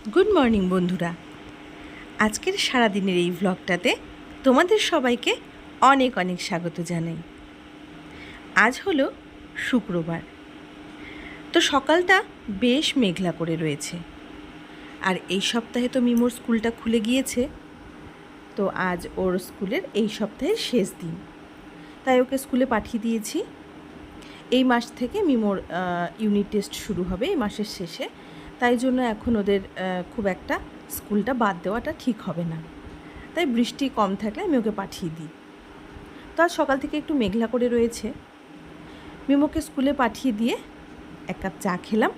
Good morning বন্ধুরা। আজকের সারাদিনের এই ভ্লগটাতে তোমাদের সবাইকে অনেক অনেক স্বাগত জানাই। আজ হলো শুক্রবার, তো সকালটা বেশ মেঘলা করে রয়েছে। আর এই সপ্তাহে তো মিমোর স্কুলটা খুলে গিয়েছে, তো আজ ওর স্কুলের এই সপ্তাহের শেষ দিন, তাই ওকে স্কুলে পাঠিয়ে দিয়েছি। এই মাস থেকে মিমোর ইউনিট টেস্ট শুরু হবে এই মাসের শেষে, তাই জন্য এখন ওদের খুব একটা স্কুলটা বাদ দেওয়াটা ঠিক হবে না, তাই বৃষ্টি কম থাকলে আমি ওকে পাঠিয়ে দিই। তো আজ সকাল থেকে একটু মেঘলা করে রয়েছে। মিমোকে স্কুলে পাঠিয়ে দিয়ে এক কাপ চা খেলাম,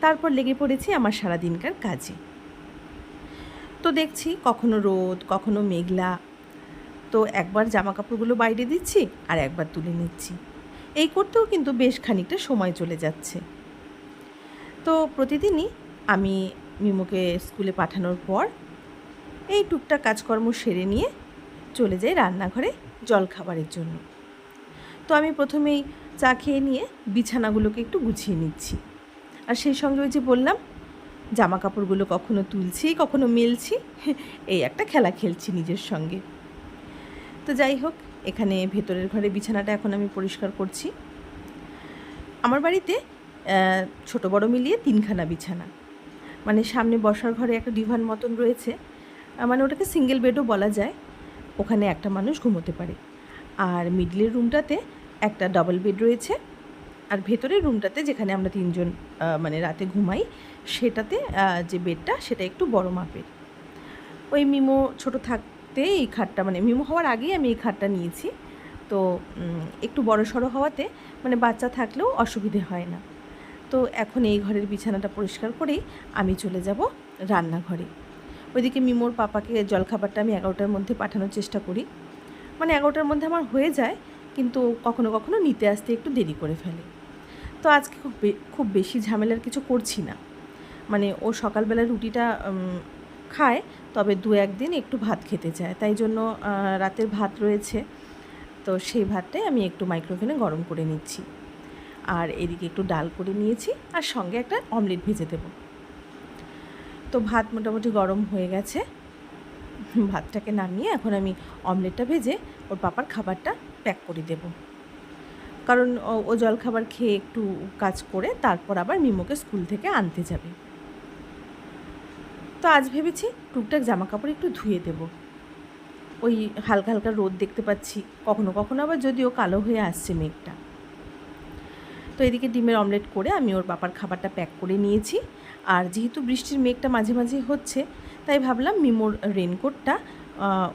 তারপর লেগে পড়েছি আমার সারাদিনকার কাজে। তো দেখছি কখনো রোদ কখনো মেঘলা, তো একবার জামা কাপড়গুলো বাইরে দিচ্ছি আর একবার তুলে নিচ্ছি, এই করতেও কিন্তু বেশ খানিকটা সময় চলে যাচ্ছে। তো প্রতিদিনই আমি মিমোকে স্কুলে পাঠানোর পর এই টুকটাক কাজকর্ম সেরে নিয়ে চলে যাই রান্নাঘরে জলখাবারের জন্য। তো আমি প্রথমেই চা খেয়ে নিয়ে বিছানাগুলোকে একটু গুছিয়ে নিচ্ছি, আর সেই সঙ্গে ওই যে বললাম জামা কাপড়গুলো কখনো তুলছি কখনো মেলছি, এই একটা খেলা খেলছি নিজের সঙ্গে। তো যাই হোক, এখানে ভেতরের ঘরে বিছানাটা এখন আমি পরিষ্কার করছি। আমার বাড়িতে ছোট বড় মিলিয়ে 3খানা বিছানা, মানে সামনে বসার ঘরে একটা ডিভান মতন রয়েছে, মানে ওটাকে সিঙ্গেল বেডও বলা যায়, ওখানে একটা মানুষ ঘুমোতে পারে। আর মিডলের রুমটাতে একটা ডাবল বেড রয়েছে, আর ভেতরের রুমটাতে যেখানে আমরা 3জন মানে রাতে ঘুমাই, সেটাতে যে বেডটা সেটা একটু বড় মাপের। ওই মিমো ছোট থাকতে এই খাটটা, মানে মিমো হওয়ার আগেই আমি এই খাটটা নিয়েছি, তো একটু বড় সড়ো হওয়াতে মানে বাচ্চা থাকলেও অসুবিধে হয় না। তো এখন এই ঘরের বিছানাটা পরিষ্কার করেই আমি চলে যাব রান্নাঘরে। ওইদিকে মিমোর পাপাকে জলখাবারটা আমি 11টার মধ্যে পাঠানোর চেষ্টা করি, মানে 11টার মধ্যে আমার হয়ে যায়, কিন্তু কখনো কখনো নিতে আসতে একটু দেরি করে ফেলে। তো আজকে খুব বেশি ঝামেলার কিছু করছি না, মানে ও সকালবেলা রুটিটা খায়, তবে 2-1 দিন একটু ভাত খেতে চায়, তাই জন্য রাতের ভাত রয়েছে, তো সেই ভাতটাই আমি একটু মাইক্রোওভেনে গরম করে নিচ্ছি। আর এদিকে একটু ডাল করে নিয়েছি, আর সঙ্গে একটা অমলেট ভেজে দেব। তো ভাত মোটামুটি গরম হয়ে গেছে, ভাতটাকে নামিয়ে এখন আমি অমলেটটা ভেজে ওর পাপার খাবারটা প্যাক করে দেব, কারণ ও জলখাবার খেয়ে একটু কাজ করে তারপর আবার মিমোকে স্কুল থেকে আনতে যাবে। তো আজ ভেবেছি টুকটাক জামা কাপড় একটু ধুয়ে দেব, ওই হালকা হালকা রোদ দেখতে পাচ্ছি, কখনো কখনো আবার যদিও কালো হয়ে আসছে মেঘটা। তো এদিকে ডিমের অমলেট করে আমি ওর বাবার খাবারটা প্যাক করে নিয়েছি। আর যেহেতু বৃষ্টির মেঘটা মাঝে মাঝে হচ্ছে, তাই ভাবলাম মিমোর রেনকোটটা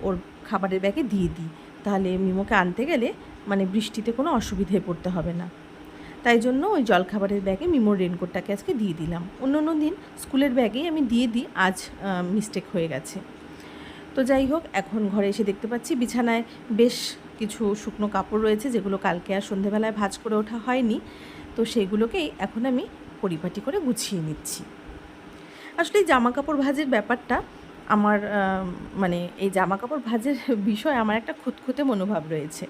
ওর খাবারের ব্যাগে দিয়ে দিই, তাহলে মিমোকে আনতে গেলে মানে বৃষ্টিতে কোনো অসুবিধায় পড়তে হবে না। তাই জন্য ওই জলখাবারের ব্যাগে মিমোর রেনকোটটাকে আজকে দিয়ে দিলাম। অন্য দিন স্কুলের ব্যাগেই আমি দিয়ে দিই, আজ মিস্টেক হয়ে গেছে। তো যাই হোক, এখন ঘরে এসে দেখতে পাচ্ছি বিছানায় বেশ কিছু শুকনো কাপড় রয়েছে, যেগুলো কালকে আর সন্ধেবেলায় ভাঁজ করে ওঠা হয়নি, তো সেগুলোকেই এখন আমি পরিপাটি করে গুছিয়ে নিচ্ছি। আসলে এই জামা কাপড় ভাঁজের ব্যাপারটা আমার মানে এই জামা কাপড় ভাঁজের বিষয়ে আমার একটা খুঁতখুঁতে মনোভাব রয়েছে।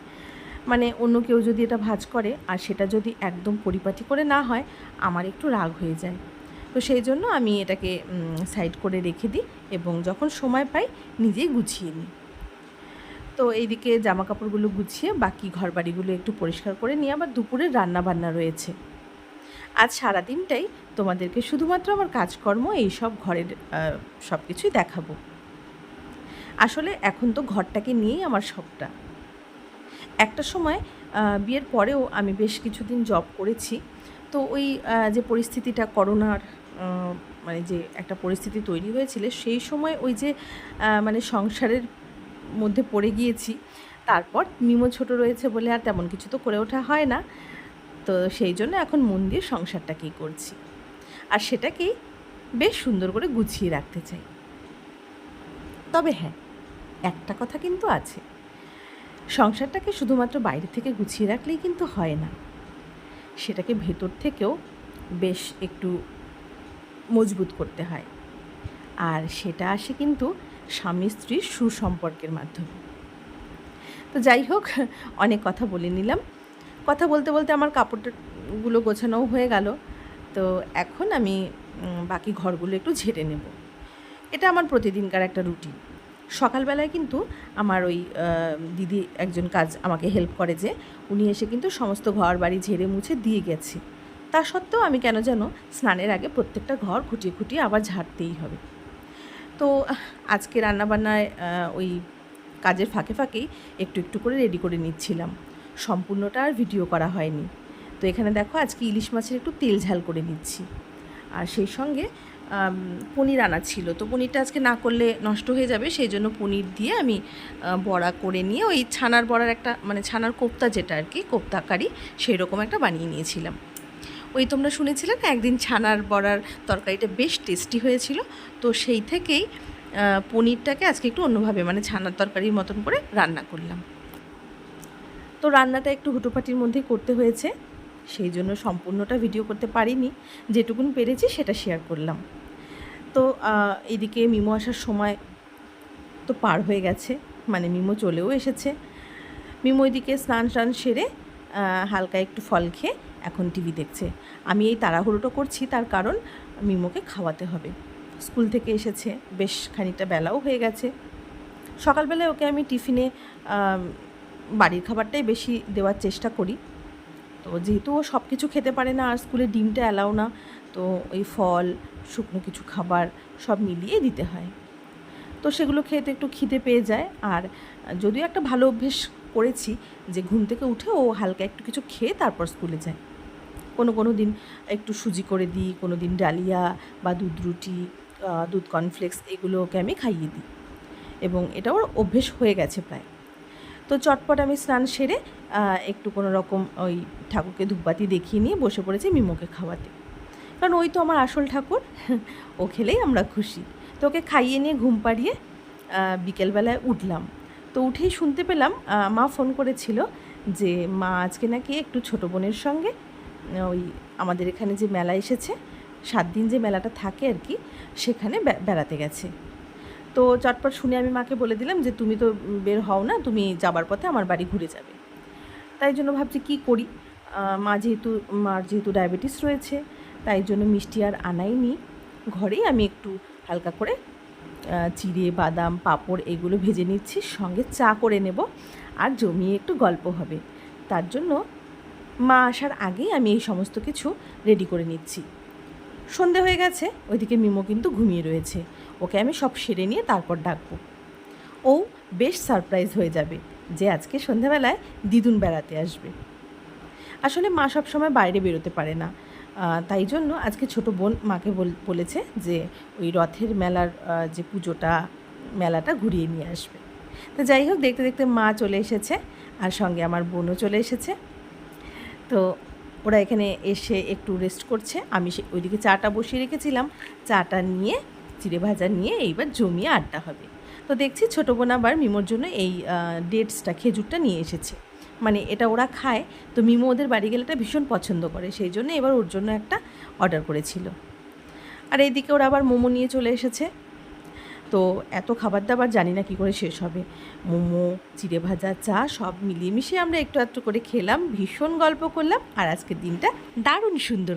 মানে অন্য কেউ যদি এটা ভাঁজ করে আর সেটা যদি একদম পরিপাটি করে না হয়, আমার একটু রাগ হয়ে যায়। তো সেই জন্য আমি এটাকে সাইড করে রেখে দিই এবং যখন সময় পাই নিজেই গুছিয়ে নিই। তো এইদিকে জামা কাপড়গুলো গুছিয়ে বাকি ঘরবাড়িগুলো একটু পরিষ্কার করে নিয়ে আবার দুপুরের রান্নাবান্না রয়েছে। আজ সারাদিনটাই তোমাদেরকে শুধুমাত্র আমার কাজকর্ম এইসব ঘরের সব কিছুই দেখাবো। আসলে এখন তো ঘরটাকে নিয়েই আমার সবটা। একটা সময় বিয়ের পরেও আমি বেশ কিছুদিন জব করেছি, তো ওই যে পরিস্থিতিটা করোনার মানে যে একটা পরিস্থিতি তৈরি হয়েছিল, সেই সময় ওই যে মানে সংসারের মধ্যে পড়ে গিয়েছি। তারপর মিমো ছোট রয়েছে বলে আর তেমন কিছু তো করে ওঠা হয় না, তো সেই জন্য এখন মন দিয়ে সংসারটাকেই করছি, আর সেটাকেই বেশ সুন্দর করে গুছিয়ে রাখতে চাই। তবে হ্যাঁ, একটা কথা কিন্তু আছে, সংসারটাকে শুধুমাত্র বাইরে থেকে গুছিয়ে রাখলেই কিন্তু হয় না, সেটাকে ভেতর থেকেও বেশ একটু মজবুত করতে হয়, আর সেটা আসে কিন্তু স্বামী স্ত্রীর সুসম্পর্কের মাধ্যমে। তো যাই হোক, অনেক কথা বলে নিলাম। কথা বলতে বলতে আমার কাপড়গুলো গোছানোও হয়ে গেল, তো এখন আমি বাকি ঘরগুলো একটু ঝেড়ে নেব। এটা আমার প্রতিদিনকার একটা রুটিন। সকালবেলায় কিন্তু আমার ওই দিদি একজন কাজ আমাকে হেল্প করে, যে উনি এসে কিন্তু সমস্ত ঘর বাড়ি ঝেড়ে মুছে দিয়ে গেছে। তা সত্ত্বেও আমি কেন যেন স্নানের আগে প্রত্যেকটা ঘর খুঁটিয়ে খুঁটিয়ে আবার ঝাড়তেই হবে। তো আজকে রান্নাবান্নায় ওই কাজের ফাঁকে ফাঁকেই একটু একটু করে রেডি করে নিচ্ছিলাম, সম্পূর্ণটা আর ভিডিও করা হয়নি। তো এখানে দেখো আজকে ইলিশ মাছের একটু তেল ঝাল করে নিচ্ছি, আর সেই সঙ্গে পনির আনা ছিল। তো পনিরটা আজকে না করলে নষ্ট হয়ে যাবে, সেই জন্য পনির দিয়ে আমি বড়া করে নিয়ে ওই ছানার বড়ার একটা, মানে ছানার কোপ্তা যেটা আর কি, কোপ্তা কারি, সেই রকম একটা বানিয়ে নিয়েছিলাম। ওই তোমরা শুনেছিলে না একদিন ছানার বড়ার তরকারিটা বেশ টেস্টি হয়েছিল, তো সেই থেকেই পনিরটাকে আজকে একটু অন্যভাবে, মানে ছানার তরকারির মতন করে রান্না করলাম। তো রান্নাটা একটু হুটোপাটির মধ্যেই করতে হয়েছে, সেই জন্য সম্পূর্ণটা ভিডিও করতে পারিনি, যেটুকুন পেরেছি সেটা শেয়ার করলাম। তো এদিকে মিমো আসার সময় তো পার হয়ে গেছে, মানে মিমো চলেও এসেছে। মিমো এদিকে স্নান টান সেরে হালকা একটু ফল খেয়ে এখন টিভি দেখছে। আমি এই তাড়াহুড়োটা করছি তার কারণ মিমোকে খাওয়াতে হবে, স্কুল থেকে এসেছে, বেশ খানিকটা বেলাও হয়ে গেছে। সকালবেলায় ওকে আমি টিফিনে বাড়ির খাবারটাই বেশি দেওয়ার চেষ্টা করি। তো যেহেতু ও সব কিছু খেতে পারে না, আর স্কুলে ডিমটা অ্যালাউ না, তো ওই ফল, শুকনো কিছু খাবার সব মিলিয়ে দিতে হয়। তো সেগুলো খেতে একটু খিদে পেয়ে যায়। আর যদিও একটা ভালো অভ্যেস করেছি যে ঘুম থেকে উঠে ও হালকা একটু কিছু খেয়ে তারপর স্কুলে যায়। কোনো দিন একটু সুজি করে দিই, কোনো দিন ডালিয়া বা দুধ রুটি, দুধ কর্নফ্লেক্স, এগুলো ওকে আমি খাইয়ে দিই, এবং এটা ওর অভ্যেস হয়ে গেছে প্রায়। তো চটপট আমি স্নান সেরে একটু কোনো রকম ওই ঠাকুরকে ধূপবাতি দেখিয়ে নিয়ে বসে পড়েছি মিমোকে খাওয়াতে, কারণ ওই তো আমার আসল ঠাকুর, ও খেলেই আমরা খুশি। তো ওকে খাইয়ে নিয়ে ঘুম পাড়িয়ে বিকেলবেলায় উঠলাম। তো উঠেই শুনতে পেলাম মা ফোন করেছিল যে মা আজকে নাকি একটু ছোটো বোনের সঙ্গে ওই আমাদের এখানে যে মেলা এসেছে, 7 দিন যে মেলাটা থাকে আর কি, সেখানে বেড়াতে গেছে। তো চটপট শুনে আমি মাকে বলে দিলাম যে তুমি তো বের হও না, তুমি যাবার পথে আমার বাড়ি ঘুরে যাবে। তাই জন্য ভাবছি কী করি, মার যেহেতু ডায়াবেটিস রয়েছে, তাই জন্য মিষ্টি আর আনাই নি, ঘরেই আমি একটু হালকা করে চিড়ে, বাদাম, পাঁপড় এগুলো ভেজে নিচ্ছি, সঙ্গে চা করে নেব, আর জমিয়ে একটু গল্প হবে। তার জন্য মা আসার আগেই আমি এই সমস্ত কিছু রেডি করে নিচ্ছি। সন্ধে হয়ে গেছে, ওইদিকে মিমো কিন্তু ঘুমিয়ে রয়েছে, ওকে আমি সব সেরে নিয়ে তারপর ডাকবো। ও বেশ সারপ্রাইজ হয়ে যাবে যে আজকে সন্ধ্যাবেলায় দিদুন বেড়াতে আসবে। আসলে মা সব সময় বাইরে বেরোতে পারে না, তাই জন্য আজকে ছোটো বোন মাকে বলেছে যে ওই রথের মেলার যে পুজোটা, মেলাটা ঘুরিয়ে নিয়ে আসবে। তো যাই হোক, দেখতে দেখতে মা চলে এসেছে, আর সঙ্গে আমার বোনও চলে এসেছে। তো ওরা এখানে এসে একটু রেস্ট করছে, আমি ওইদিকে চাটা বসিয়ে রেখেছিলাম, চাটা নিয়ে চিড়ে ভাজা নিয়ে এইবার জমিয়ে আড্ডা হবে। তো দেখছি ছোটো বোন আবার মিমোর জন্য এই ডেটসটা, খেজুরটা নিয়ে এসেছে, মানে এটা ওরা খায়, তো মিমো ওদের বাড়ি গেলে এটা ভীষণ পছন্দ করে, সেই জন্য এবার ওর জন্য একটা অর্ডার করেছিল। আর এইদিকে ওরা আবার মোমো নিয়ে চলে এসেছে। তো এত খাবার দাবার জানি না কী করে শেষ হবে, মোমো, চিড়ে ভাজা, চা সব মিলিয়ে মিশিয়ে আমরা একটু একটু করে খেলাম, ভীষণ গল্প করলাম, আর আজকের দিনটা দারুণ সুন্দর